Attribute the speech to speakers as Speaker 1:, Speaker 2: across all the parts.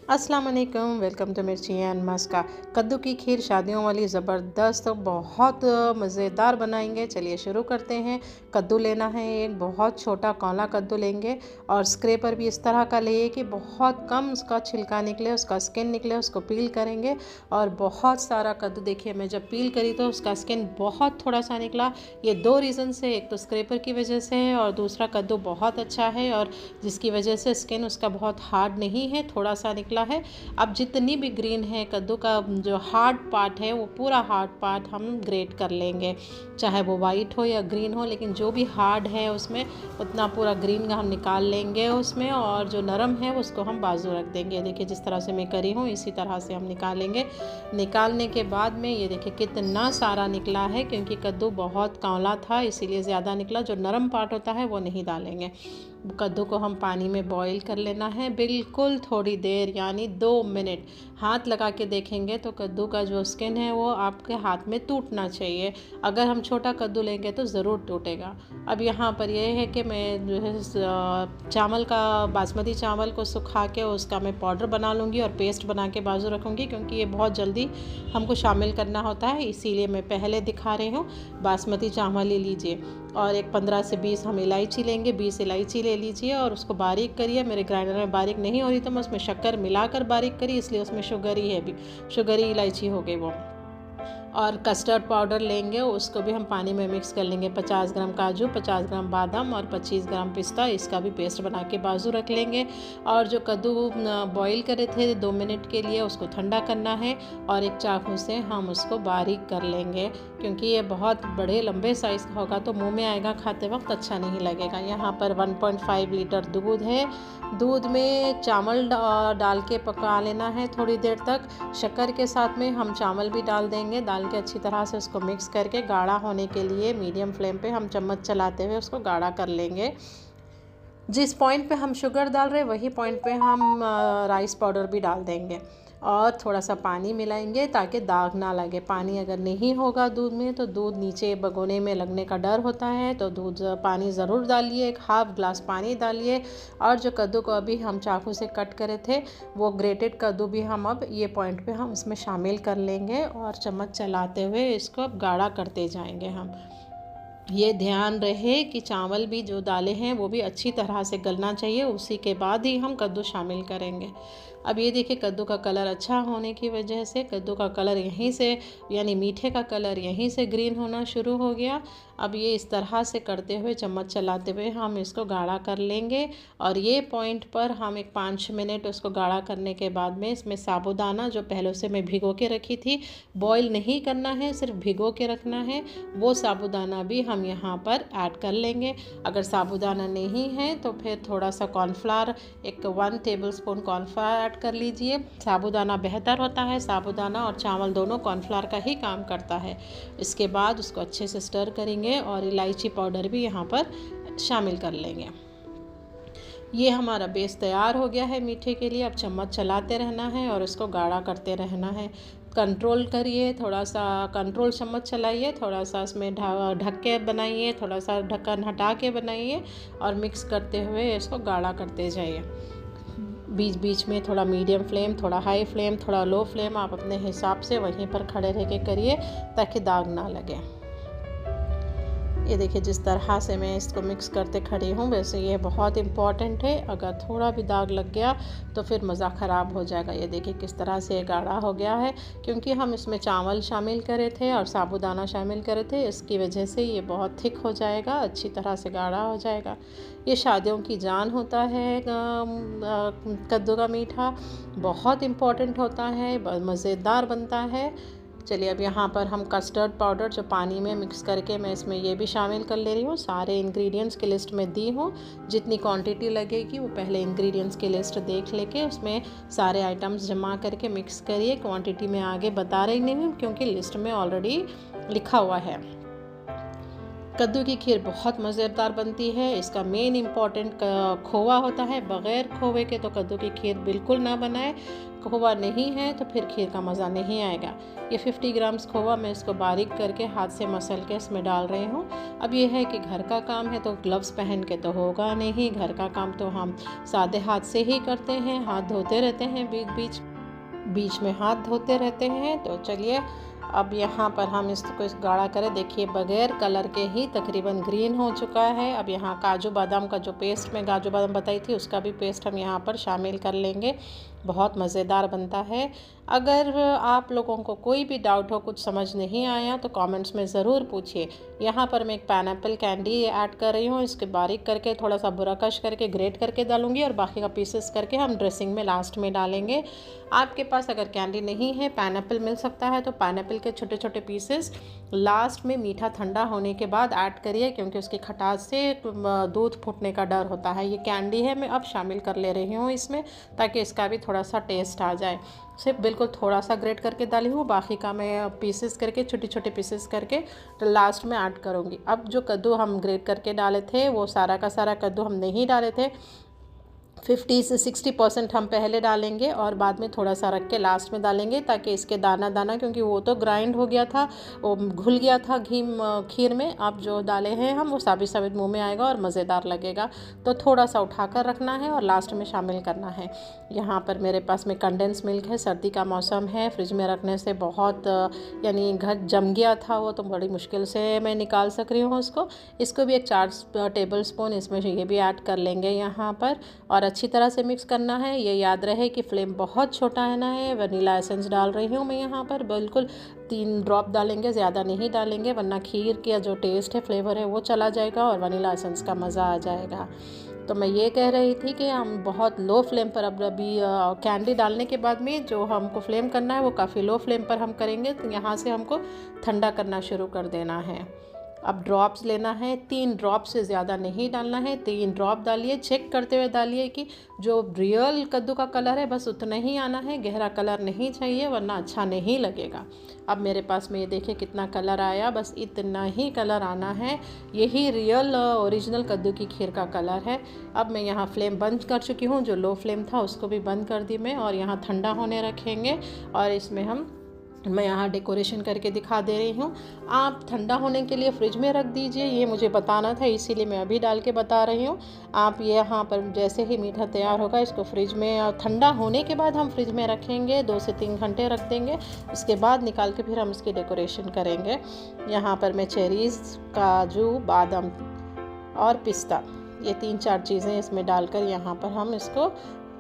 Speaker 1: अस्सलाम वालेकुम, welcome to मिर्ची एंड मस्का। कद्दू की खीर शादियों वाली ज़बरदस्त बहुत मज़ेदार बनाएंगे। चलिए शुरू करते हैं। कद्दू लेना है, एक बहुत छोटा कौला कद्दू लेंगे और स्क्रैपर भी इस तरह का लेंगे कि बहुत कम उसका छिलका निकले, उसका स्किन निकले। उसको पील करेंगे और बहुत सारा कद्दू, देखिए मैं जब पील करी तो उसका स्किन बहुत थोड़ा सा निकला। ये दो रीज़न से, एक तो स्क्रैपर की वजह से है और दूसरा कद्दू बहुत अच्छा है और जिसकी वजह से स्किन उसका बहुत हार्ड नहीं है, थोड़ा सा निकला है। अब जितनी भी ग्रीन है कद्दू का, जो हार्ड पार्ट है वो पूरा हार्ड पार्ट हम ग्रेट कर लेंगे, चाहे वो वाइट हो या ग्रीन हो, लेकिन जो भी हार्ड है उसमें उतना पूरा ग्रीन का हम निकाल लेंगे उसमें, और जो नरम है उसको हम बाजू रख देंगे। देखिए जिस तरह से मैं करी हूँ इसी तरह से हम निकालेंगे। निकालने के बाद में ये देखिए कितना सारा निकला है, क्योंकि कद्दू बहुत कांवला था इसीलिए ज़्यादा निकला। जो नरम पार्ट होता है वो नहीं डालेंगे। कद्दू को हम पानी में बॉईल कर लेना है बिल्कुल थोड़ी देर, यानी 2 मिनट। हाथ लगा के देखेंगे तो कद्दू का जो स्किन है वो आपके हाथ में टूटना चाहिए। अगर हम छोटा कद्दू लेंगे तो ज़रूर टूटेगा। अब यहाँ पर यह है कि मैं जो है चावल का, बासमती चावल को सुखा के उसका मैं पाउडर बना लूँगी और पेस्ट बना के बाजू रखूँगी, क्योंकि ये बहुत जल्दी हमको शामिल करना होता है, इसीलिए मैं पहले दिखा रही हूँ। बासमती चावल ले लीजिए और एक 15 से 20 हम इलायची लेंगे, 20 इलायची ले लीजिए और उसको बारीक करिए। मेरे ग्राइंडर में बारीक नहीं हो रही तो मैं उसमें शक्कर मिलाकर बारीक करी, इसलिए उसमें शुगर ही है, भी शुगरी इलायची हो गई वो। और कस्टर्ड पाउडर लेंगे, उसको भी हम पानी में मिक्स कर लेंगे। 50 ग्राम काजू, 50 ग्राम बादाम और 25 ग्राम पिस्ता, इसका भी पेस्ट बना के बाजू रख लेंगे। और जो कद्दू बॉईल करे थे 2 मिनट के लिए, उसको ठंडा करना है और एक चाकू से हम उसको बारीक कर लेंगे, क्योंकि ये बहुत बड़े लंबे साइज़ का होगा तो मुंह में आएगा खाते वक्त अच्छा नहीं लगेगा। यहाँ पर 1.5 लीटर दूध है। दूध में चावल डाल के पका लेना है थोड़ी देर तक। शक्कर के साथ में हम चावल भी डाल देंगे, डाल के अच्छी तरह से उसको मिक्स करके गाढ़ा होने के लिए मीडियम फ्लेम पे हम चम्मच चलाते हुए उसको गाढ़ा कर लेंगे। जिस पॉइंट पे हम शुगर डाल रहे हैं वही पॉइंट पे हम राइस पाउडर भी डाल देंगे और थोड़ा सा पानी मिलाएंगे ताकि दाग ना लगे। पानी अगर नहीं होगा दूध में तो दूध नीचे भगोने में लगने का डर होता है, तो पानी ज़रूर डालिए, एक हाफ ग्लास पानी डालिए। और जो कद्दू को अभी हम चाकू से कट करे थे वो ग्रेटेड कद्दू भी हम अब ये पॉइंट पे हम इसमें शामिल कर लेंगे और चम्मच चलाते हुए इसको अब गाढ़ा करते जाएंगे हम। ये ध्यान रहे कि चावल भी जो डाले हैं वो भी अच्छी तरह से गलना चाहिए, उसी के बाद ही हम कद्दू शामिल करेंगे। अब ये देखिए कद्दू का कलर अच्छा होने की वजह से कद्दू का कलर यहीं से, यानी मीठे का कलर यहीं से ग्रीन होना शुरू हो गया। अब ये इस तरह से करते हुए चम्मच चलाते हुए हम इसको गाढ़ा कर लेंगे। और ये पॉइंट पर हम एक 5 मिनट उसको गाढ़ा करने के बाद में इसमें साबूदाना, जो पहले से मैं भिगो के रखी थी, बॉईल नहीं करना है, सिर्फ भिगो के रखना है, वो साबूदाना भी हम यहाँ पर ऐड कर लेंगे। अगर साबूदाना नहीं है तो फिर थोड़ा सा कॉर्नफ्लावर, एक 1 टेबलस्पून कॉर्नफ्लावर ऐड कर लीजिए। साबूदाना बेहतर होता है, साबूदाना और चावल दोनों कॉर्नफ्लावर का ही काम करता है। इसके बाद उसको अच्छे से स्टर करेंगे और इलायची पाउडर भी यहाँ पर शामिल कर लेंगे। ये हमारा बेस तैयार हो गया है मीठे के लिए। अब चम्मच चलाते रहना है और इसको गाढ़ा करते रहना है। कंट्रोल करिए, थोड़ा सा कंट्रोल चम्मच चलाइए, थोड़ा सा इसमें ढक के बनाइए, थोड़ा सा ढक्कन हटा के बनाइए और मिक्स करते हुए इसको गाढ़ा करते जाइए। बीच बीच में थोड़ा मीडियम फ्लेम, थोड़ा हाई फ्लेम, थोड़ा लो फ्लेम, आप अपने हिसाब से वहीं पर खड़े रह के करिए ताकि दाग ना लगे। ये देखिए जिस तरह से मैं इसको मिक्स करते खड़ी हूँ, वैसे ये बहुत इम्पॉर्टेंट है। अगर थोड़ा भी दाग लग गया तो फिर मज़ा ख़राब हो जाएगा। ये देखिए किस तरह से ये गाढ़ा हो गया है, क्योंकि हम इसमें चावल शामिल करे थे और साबूदाना शामिल करे थे, इसकी वजह से ये बहुत थिक हो जाएगा, अच्छी तरह से गाढ़ा हो जाएगा। ये शादियों की जान होता है। कद्दू का मीठा बहुत इम्पॉर्टेंट होता है, मज़ेदार बनता है। चलिए अब यहाँ पर हम कस्टर्ड पाउडर जो पानी में मिक्स करके मैं इसमें ये भी शामिल कर ले रही हूँ। सारे इंग्रेडिएंट्स की लिस्ट में दी हूँ, जितनी क्वांटिटी लगेगी वो पहले इंग्रेडिएंट्स की लिस्ट देख लेके उसमें सारे आइटम्स जमा करके मिक्स करिए। क्वांटिटी में आगे बता रही नहीं हूँ क्योंकि लिस्ट में ऑलरेडी लिखा हुआ है। कद्दू की खीर बहुत मज़ेदार बनती है। इसका मेन इम्पॉर्टेंट खोवा होता है। बग़ैर खोवे के तो कद्दू की खीर बिल्कुल ना बनाए। खोवा नहीं है तो फिर खीर का मज़ा नहीं आएगा। ये 50 ग्राम्स खोवा मैं इसको बारीक करके हाथ से मसल के इसमें डाल रही हूँ। अब ये है कि घर का काम है तो ग्लव्स पहन के तो होगा नहीं। घर का काम तो हम सादे हाथ से ही करते हैं। हाथ धोते रहते हैं, बीच में हाथ धोते रहते हैं। तो चलिए अब यहाँ पर हम इसको गाढ़ा करें। देखिए बग़ैर कलर के ही तकरीबन ग्रीन हो चुका है। अब यहाँ काजू बादाम का जो पेस्ट मैं काजू बादाम बताई थी उसका भी पेस्ट हम यहाँ पर शामिल कर लेंगे। बहुत मज़ेदार बनता है। अगर आप लोगों को कोई भी डाउट हो, कुछ समझ नहीं आया तो कमेंट्स में ज़रूर पूछिए। यहाँ पर मैं एक पाइनएप्पल कैंडी ऐड कर रही हूँ। इसके बारीक करके थोड़ा सा बुरा कश करके ग्रेट करके डालूँगी और बाकी का पीसेस करके हम ड्रेसिंग में लास्ट में डालेंगे। आपके पास अगर कैंडी नहीं है, पाइनएप्पल मिल सकता है तो पाइनएप्पल के छोटे छोटे पीसेस लास्ट में मीठा ठंडा होने के बाद ऐड करिए, क्योंकि उसकी खटास से दूध फूटने का डर होता है। ये कैंडी है, मैं अब शामिल कर ले रही हूँ इसमें, ताकि इसका भी थोड़ा सा टेस्ट आ जाए। सिर्फ बिल्कुल थोड़ा सा ग्रेट करके डाली हूँ, बाकी का मैं पीसेस करके छोटे छोटे पीसेस करके लास्ट में ऐड करूँगी। अब जो कद्दू हम ग्रेट करके डाले थे वो सारा का सारा कद्दू हम नहीं डाले थे। 50 से 60% हम पहले डालेंगे और बाद में थोड़ा सा रख के लास्ट में डालेंगे, ताकि इसके दाना दाना, क्योंकि वो तो ग्राइंड हो गया था, वो घुल गया था खीर में। अब जो डाले हैं हम वो साबित साबित मुंह में आएगा और मज़ेदार लगेगा। तो थोड़ा सा उठा कर रखना है और लास्ट में शामिल करना है। यहाँ पर मेरे पास में कंडेंस मिल्क है। सर्दी का मौसम है, फ्रिज में रखने से बहुत यानी घर जम गया था वो, तो बड़ी मुश्किल से मैं निकाल सक रही हूँ उसको। इसको भी एक 4 टेबल स्पून इसमें ये भी ऐड कर लेंगे यहाँ पर, और अच्छी तरह से मिक्स करना है। ये याद रहे कि फ्लेम बहुत छोटा है ना है। वनीला एसेंस डाल रही हूँ मैं यहाँ पर, बिल्कुल 3 ड्रॉप डालेंगे, ज़्यादा नहीं डालेंगे, वरना खीर का जो टेस्ट है, फ्लेवर है, वो चला जाएगा और वनीला एसेंस का मज़ा आ जाएगा। तो मैं ये कह रही थी कि हम बहुत लो फ्लेम पर, अब अभी कैंडी डालने के बाद में जो हमको फ्लेम करना है वो काफ़ी लो फ्लेम पर हम करेंगे। तो यहाँ से हमको ठंडा करना शुरू कर देना है। अब ड्रॉप्स लेना है, 3 ड्रॉप से ज़्यादा नहीं डालना है। 3 ड्रॉप डालिए, चेक करते हुए डालिए कि जो रियल कद्दू का कलर है बस उतना ही आना है, गहरा कलर नहीं चाहिए, वरना अच्छा नहीं लगेगा। अब मेरे पास में ये देखिए कितना कलर आया, बस इतना ही कलर आना है। यही रियल ओरिजिनल कद्दू की खीर का कलर है। अब मैं यहाँ फ्लेम बंद कर चुकी हूँ, जो लो फ्लेम था उसको भी बंद कर दी मैं, और यहाँ ठंडा होने रखेंगे। और इसमें मैं यहाँ डेकोरेशन करके दिखा दे रही हूँ। आप ठंडा होने के लिए फ्रिज में रख दीजिए, ये मुझे बताना था इसीलिए मैं अभी डाल के बता रही हूँ। आप ये यहाँ पर जैसे ही मीठा तैयार होगा इसको फ्रिज में, ठंडा होने के बाद हम फ्रिज में रखेंगे, 2 से 3 घंटे रख देंगे। उसके बाद निकाल के फिर हम इसकी डेकोरेशन करेंगे। यहाँ पर मैं चेरीज़, काजू, बादाम और पिस्ता, ये 3-4 चीज़ें इसमें डालकर यहाँ पर हम इसको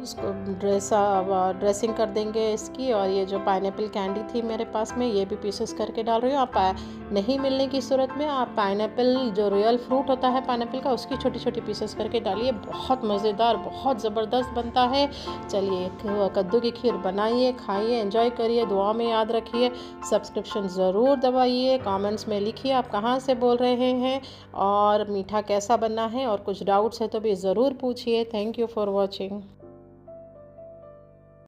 Speaker 1: ड्रेसिंग कर देंगे इसकी। और ये जो पाइनएप्पल कैंडी थी मेरे पास में, ये भी पीसेस करके डाल रही हूँ। आप नहीं मिलने की सूरत में आप पाइनएप्पल, जो रियल फ्रूट होता है पाइनएप्पल का, उसकी छोटी छोटी पीसेस करके डालिए। बहुत मज़ेदार, बहुत ज़बरदस्त बनता है। चलिए कद्दू की खीर बनाइए, खाइए, एंजॉय करिए, दुआ में याद रखिए। सब्सक्रिप्शन ज़रूर दबाइए, कमेंट्स में लिखिए आप कहाँ से बोल रहे हैं और मीठा कैसा बना है, और कुछ डाउट्स है तो भी ज़रूर पूछिए। Thank you for watching.